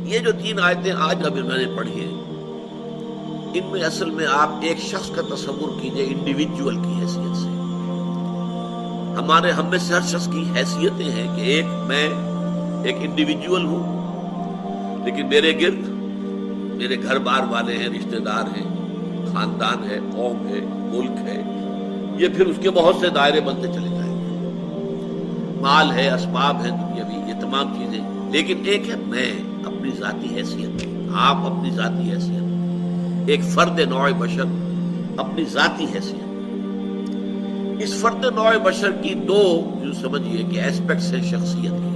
یہ جو 3 آیتیں آج ابھی میں نے پڑھی ہیں، ان میں اصل میں آپ ایک شخص کا تصور کیجئے انڈیویجول کی حیثیت سے. ہم میں سے ہر شخص کی حیثیتیں ہیں کہ میں ایک انڈیویجول ہوں، لیکن میرے گرد میرے گھر بار والے ہیں، رشتہ دار ہیں، خاندان ہے، قوم ہے، ملک ہے. یہ پھر اس کے بہت سے دائرے بنتے چلے جائیں گے، مال ہے، اسباب ہیں دنیاوی، یہ تمام چیزیں. لیکن ایک ہے میں اپنی ذاتی حیثیت، آپ اپنی ذاتی حیثیت، ایک فرد نوع بشر اپنی ذاتی حیثیت. اس فرد نوع بشر کی 2 جو سمجھیے کہ ایسپیکٹس ہیں شخصیت کے.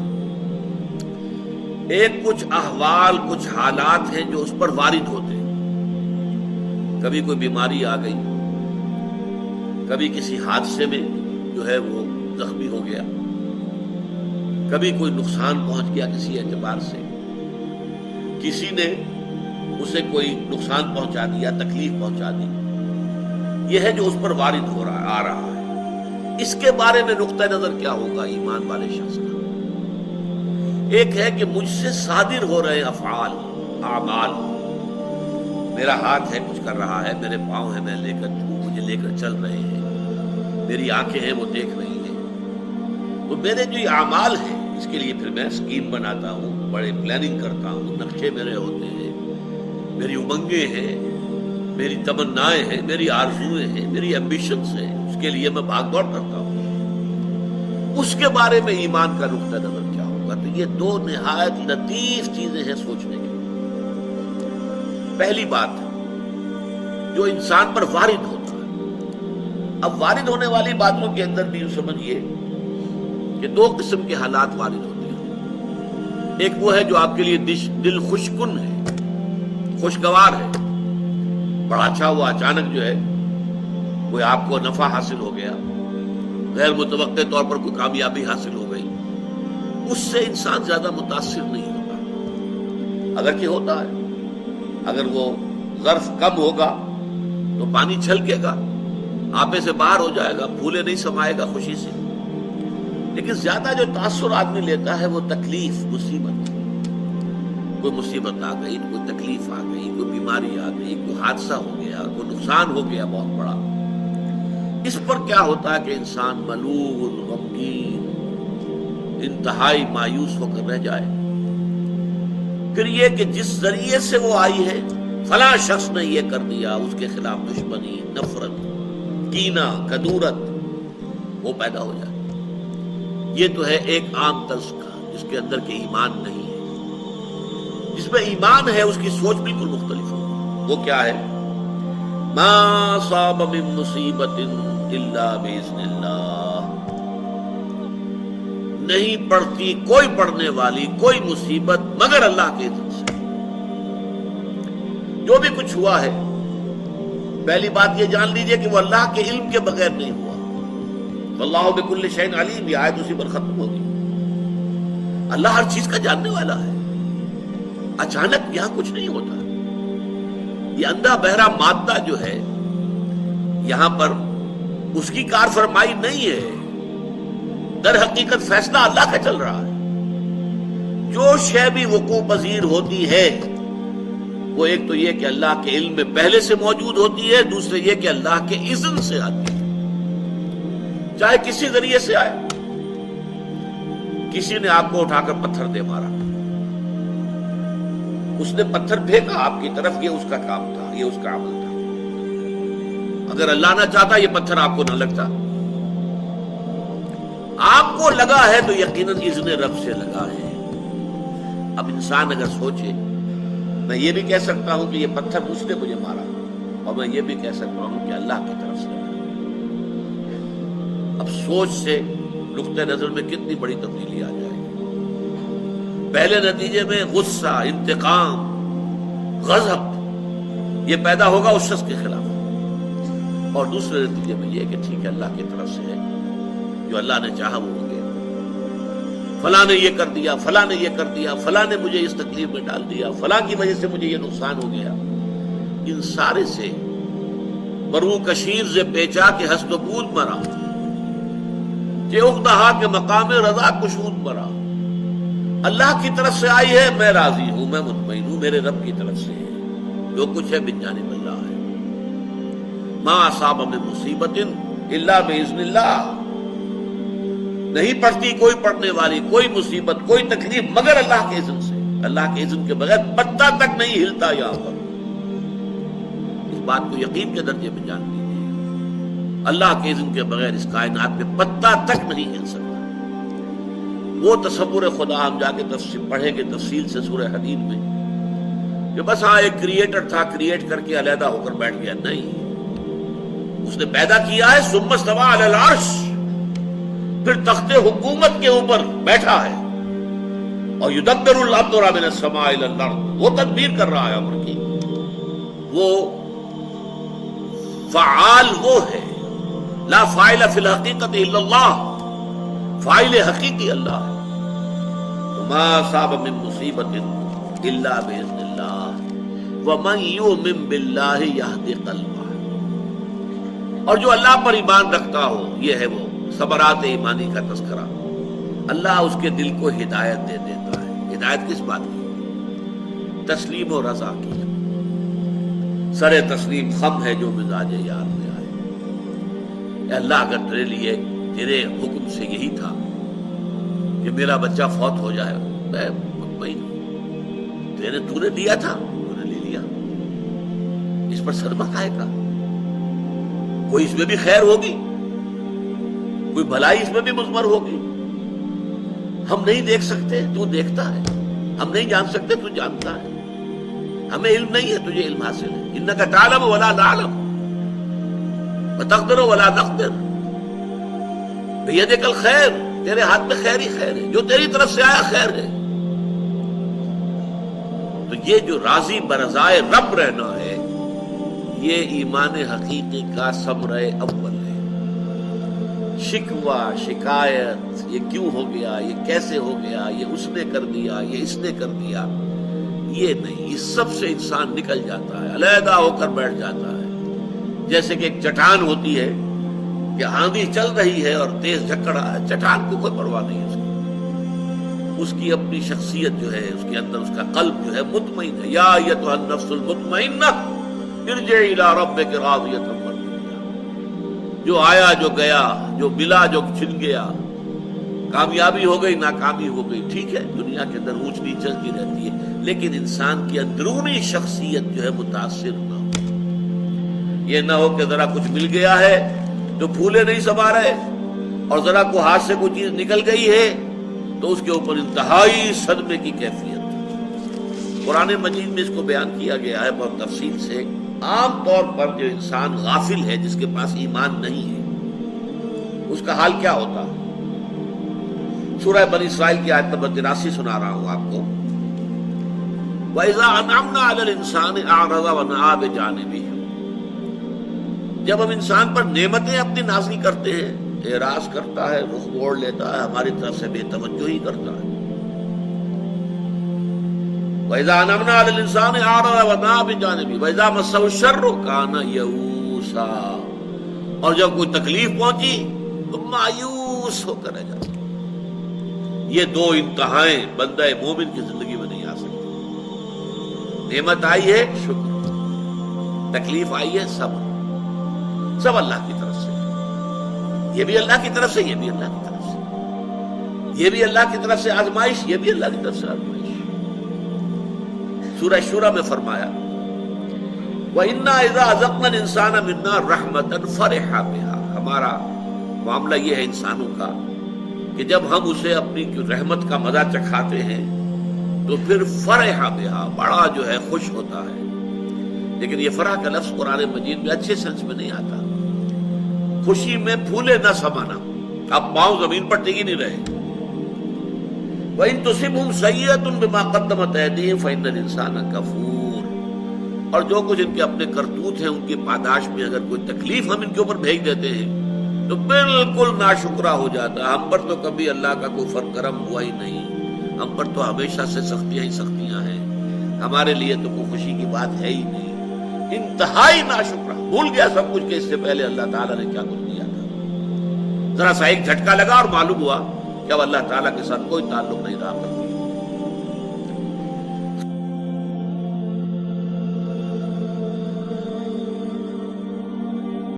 ایک کچھ احوال، کچھ حالات ہیں جو اس پر وارد ہوتے ہیں. کبھی کوئی بیماری آ گئی، کبھی کسی حادثے میں جو ہے وہ زخمی ہو گیا، کبھی کوئی نقصان پہنچ گیا کسی اعتبار سے، کسی نے اسے کوئی نقصان پہنچا دیا، تکلیف پہنچا دی. یہ ہے جو اس پر وارد ہو رہا آ رہا ہے. اس کے بارے میں نقطہ نظر کیا ہوگا ایمان والے شخص کا؟ ایک ہے کہ مجھ سے صادر ہو رہے افعال، اعمال. میرا ہاتھ ہے کچھ کر رہا ہے، میرے پاؤں ہیں مجھے لے کر چل رہے ہیں، میری آنکھیں ہیں وہ دیکھ رہی ہیں. تو میرے جو یہ اعمال ہیں اس کے لیے پھر میں اسکیم بناتا ہوں، بڑے پلاننگ کرتا ہوں، نقشے میرے ہوتے ہیں، میری امنگیں ہیں، میری تمنائیں ہیں، میری آرزویں ہیں، میری ایمبیشنز ہیں. اس کے لیے میں بھاگ دوڑ کرتا ہوں. اس کے بارے میں ایمان کا نقطہ نظر کیا ہوگا؟ تو یہ 2 نہایت لطیف چیزیں ہیں سوچنے کی. پہلی بات جو انسان پر وارد ہوتا ہے. اب وارد ہونے والی باتوں کے اندر بھی یوں سمجھیے کہ 2 قسم کے حالات وارد ہوتے ہیں. ایک وہ ہے جو آپ کے لیے دل خوشکن ہے، خوشگوار ہے، بڑا اچھا ہوا، اچانک جو ہے کوئی آپ کو نفع حاصل ہو گیا، غیر متوقع طور پر کوئی کامیابی حاصل ہو گئی. اس سے انسان زیادہ متاثر نہیں ہوتا. اگرچہ ہوتا ہے، اگر وہ ظرف کم ہوگا تو پانی چھلکے گا، آپے سے باہر ہو جائے گا، پھولے نہیں سمائے گا خوشی سے. لیکن زیادہ جو تاثر آدمی لیتا ہے وہ تکلیف، مصیبت. کوئی مصیبت آ گئی، کوئی تکلیف آ گئی، کوئی بیماری آ گئی، کوئی حادثہ ہو گیا، کوئی نقصان ہو گیا بہت بڑا. اس پر کیا ہوتا ہے کہ انسان ملول، غمگین، انتہائی مایوس ہو کر رہ جائے. پھر یہ کہ جس ذریعے سے وہ آئی ہے، فلاں شخص نے یہ کر دیا، اس کے خلاف دشمنی، نفرت، کینہ، کدورت وہ پیدا ہو جائے. یہ تو ہے ایک عام طرز کا جس کے اندر کہ ایمان نہیں ہے. جس میں ایمان ہے اس کی سوچ بالکل مختلف ہوگی. وہ کیا ہے؟ ما صاب من مصیبت الا باذن اللہ. نہیں پڑتی کوئی پڑھنے والی کوئی مصیبت مگر اللہ کے اذن سے. جو بھی کچھ ہوا ہے، پہلی بات یہ جان لیجئے کہ وہ اللہ کے علم کے بغیر نہیں ہوا. واللہ بکل شیء علیم، یہ آیت اسی پر ختم ہوگی. اللہ ہر چیز کا جاننے والا ہے. اچانک یہاں کچھ نہیں ہوتا. یہ اندھا بہرا مادہ جو ہے یہاں پر اس کی کار فرمائی نہیں ہے. در حقیقت فیصلہ اللہ کا چل رہا ہے. جو شے بھی وقوع پذیر ہوتی ہے وہ ایک تو یہ کہ اللہ کے علم میں پہلے سے موجود ہوتی ہے، دوسرے یہ کہ اللہ کے اذن سے آتی ہے. چاہے کسی ذریعے سے آئے. کسی نے آپ کو اٹھا کر پتھر دے مارا، اس نے پتھر پھینکا آپ کی طرف، یہ اس کا کام تھا، یہ اس کا عمل تھا. اگر اللہ نہ چاہتا یہ پتھر آپ کو نہ لگتا. آپ کو لگا ہے تو یقیناً اذن رب سے لگا ہے. اب انسان اگر سوچے، میں یہ بھی کہہ سکتا ہوں کہ یہ پتھر اس نے مجھے مارا، اور میں یہ بھی کہہ سکتا ہوں کہ اللہ کی طرف سے لگا. اب سوچ سے نقطہ نظر میں کتنی بڑی تبدیلی آ جائے گی. پہلے نتیجے میں غصہ، انتقام، غضب یہ پیدا ہوگا اس شخص کے خلاف، اور دوسرے نتیجے میں یہ کہ ٹھیک ہے اللہ کی طرف سے ہے، جو اللہ نے چاہا وہ ہو گیا. فلاں نے یہ کر دیا، فلاں نے یہ کر دیا، فلاں نے مجھے اس تکلیف میں ڈال دیا، فلاں کی وجہ سے مجھے یہ نقصان ہو گیا. ان سارے سے برو کشیر سے پیچا کے ہست و بود مرا، کہ اقدہا کے مقام رضا کشود مرا. اللہ کی طرف سے آئی ہے، میں راضی ہوں، میں مطمئن ہوں، میرے رب کی طرف سے ہے، جو کچھ ہے من جانب اللہ ہے۔ ما اصاب من مصیبت الا باذن اللہ، نہیں پڑتی کوئی پڑنے والی کوئی مصیبت کوئی تکلیف مگر اللہ کے اذن سے، اللہ کے اذن کے بغیر پتا تک نہیں ہلتا یہاں پر۔ اس بات کو یقین کے درجے میں جان لیجیے، اللہ کے اذن کے بغیر اس کائنات میں پتا تک نہیں ہل سکتا۔ وہ تصور خدا ہم جا کے پڑھیں گے تفصیل سے سورہ حدید میں، کہ بس ہاں ایک کریٹر تھا، کریٹ کر کے علیحدہ ہو کر بیٹھ گیا، نہیں، اس نے پیدا کیا ہے، ثم استوى علی العرش، پھر تخت حکومت کے اوپر بیٹھا ہے، اور یدبر الامر من السماء الى الارض، وہ تدبیر کر رہا ہے امر کی، وہ فعال وہ ہے، لا فاعل فی الحقیقت الا اللہ، فاعل حقیقی اللہ ہے۔ ما اصاب من مصیبت الا باذن اللہ ومن یؤمن باللہ یہد قلبہ، اور جو اللہ پر ایمان رکھتا ہو، یہ ہے وہ ثمرات ایمانی کا تذکرہ، اللہ اس کے دل کو ہدایت دے دیتا ہے۔ ہدایت کس بات کی؟ تسلیم و رضا کی۔ سر تسلیم خم ہے جو مزاج یار میں آئے، اے اللہ اگر تیرے لیے تیرے حکم سے یہی تھا کہ میرا بچہ فوت ہو جائے، میں مطمئن ہوں، تو نے دیا تھا، تو نے لے لیا، اس پر صدمہ کھائے گا، کوئی اس میں بھی خیر ہوگی، کوئی بھلائی اس میں بھی مضمر ہوگی، ہم نہیں دیکھ سکتے، تو دیکھتا ہے، ہم نہیں جان سکتے، تو جانتا ہے، ہمیں علم نہیں ہے، تجھے علم حاصل ہے، انک تعلم ولا نعلم وتقدر ولا نقدر بیدک الخیر، تیرے ہاتھ میں خیر ہی خیر ہے، جو تیری طرف سے آیا خیر ہے۔ تو یہ جو راضی برضائے رب رہنا ہے، یہ ایمان حقیقی کا ثمرہ اول ہے۔ شکوہ شکایت، یہ کیوں ہو گیا، یہ کیسے ہو گیا، یہ اس نے کر دیا، یہ اس نے کر دیا، یہ نہیں، اس سب سے انسان نکل جاتا ہے، علیحدہ ہو کر بیٹھ جاتا ہے۔ جیسے کہ ایک چٹان ہوتی ہے کہ آندھی چل رہی ہے اور تیز جھکڑ رہا ہے، چٹان کو کوئی پرواہ نہیں ہے، اس کی اپنی شخصیت جو ہے، اس کے اندر اس کا قلب جو ہے مطمئن ہے، یا ایتھا النفس المطمئنہ ارجعی الی ربک راضیۃ مرضیہ، جو آیا جو گیا، جو ملا جو چھن گیا، کامیابی ہو گئی ناکامی ہو گئی، ٹھیک ہے، دنیا کے اندر اونچ نیچ چلتی رہتی ہے، لیکن انسان کی اندرونی شخصیت جو ہے متاثر نہ ہو۔ یہ نہ ہو کہ ذرا کچھ مل گیا ہے تو پھولے نہیں سما رہے، اور ذرا کو ہاتھ سے کوئی چیز نکل گئی ہے تو اس کے اوپر انتہائی صدمے کی کیفیت۔ قرآن مجید میں اس کو بیان کیا گیا ہے بہت تفصیل سے۔ عام طور پر جو انسان غافل ہے، جس کے پاس ایمان نہیں ہے، اس کا حال کیا ہوتا ہے؟ سورہ بنی اسرائیل کی آیت نمبر 83 سنا رہا ہوں آپ کو۔ وَإِذَا أَنْعَمْنَا عَلَى الْإِنسَانِ أَعْرَضَ وَنَأَىٰ بِجَانِبِهِ، جب ہم انسان پر نعمتیں اپنی نازل کرتے ہیں، اعراض کرتا ہے، رخ موڑ لیتا ہے، ہماری طرف سے بے توجہی کرتا ہے۔ وَإِذَا أَنْعَمْنَا عَلَى الْإِنسَانِ أَعْرَضَ وَنَأَىٰ بِجَانِبِهِ وَإِذَا مَسَّهُ الشَّرُّ كَانَ يَئُوسًا، اور جب کوئی تکلیف پہنچی تو مایوس ہو کر رہ جاتا۔ یہ دو انتہائیں بندہ مومن کی زندگی میں نہیں آ سکتی۔ نعمت آئی ہے شکر، تکلیف آئی ہے صبر، سب اللہ کی طرف سے، یہ بھی اللہ کی طرف سے، یہ بھی اللہ کی طرف سے، یہ بھی اللہ کی طرف سے آزمائش، یہ بھی اللہ کی طرف سے آزمائش۔ سورہ شورى میں فرمایا وَإِنَّا إِذَا أَذَقْنَا الْإِنسَانَ مِنَّا رَحْمَةً فَرِحَ بِهَا، ہمارا معاملہ یہ ہے انسانوں کا کہ جب ہم اسے اپنی رحمت کا مزہ چکھاتے ہیں تو پھر فرح بہا، بڑا جو ہے خوش ہوتا ہے۔ لیکن یہ فرح کا لفظ قرآن مجید میں اچھے سینس میں نہیں آتا۔ خوشی میں پھولے نہ سمانا، اب پاؤں زمین پر ٹک ہی نہیں رہے۔ وَإِن تُصِبْهُمْ سَيِّئَةٌ بِمَا قَدَّمَتْ أَيْدِيهِمْ فَإِنَّ الْإِنسَانَ كَفُورٌ، اور جو کچھ ان کے اپنے کرتوت ہیں ان کی پاداش میں اگر کوئی تکلیف ہم ان کے اوپر بھیج دیتے ہیں تو بالکل ناشکرا ہو جاتا ہے۔ ہم پر تو کبھی اللہ کا کوئی فرق کرم ہوا ہی نہیں، ہم پر تو ہمیشہ سے سختیاں ہی سختیاں ہیں، ہمارے لیے تو کوئی خوشی کی بات ہے ہی نہیں۔ انتہائی ناشکرا، بھول گیا سب کچھ کہ اس سے پہلے اللہ تعالیٰ نے کیا کچھ دیا تھا۔ ذرا سا ایک جھٹکا لگا اور معلوم ہوا کہ اب اللہ تعالیٰ کے ساتھ کوئی تعلق نہیں رہا۔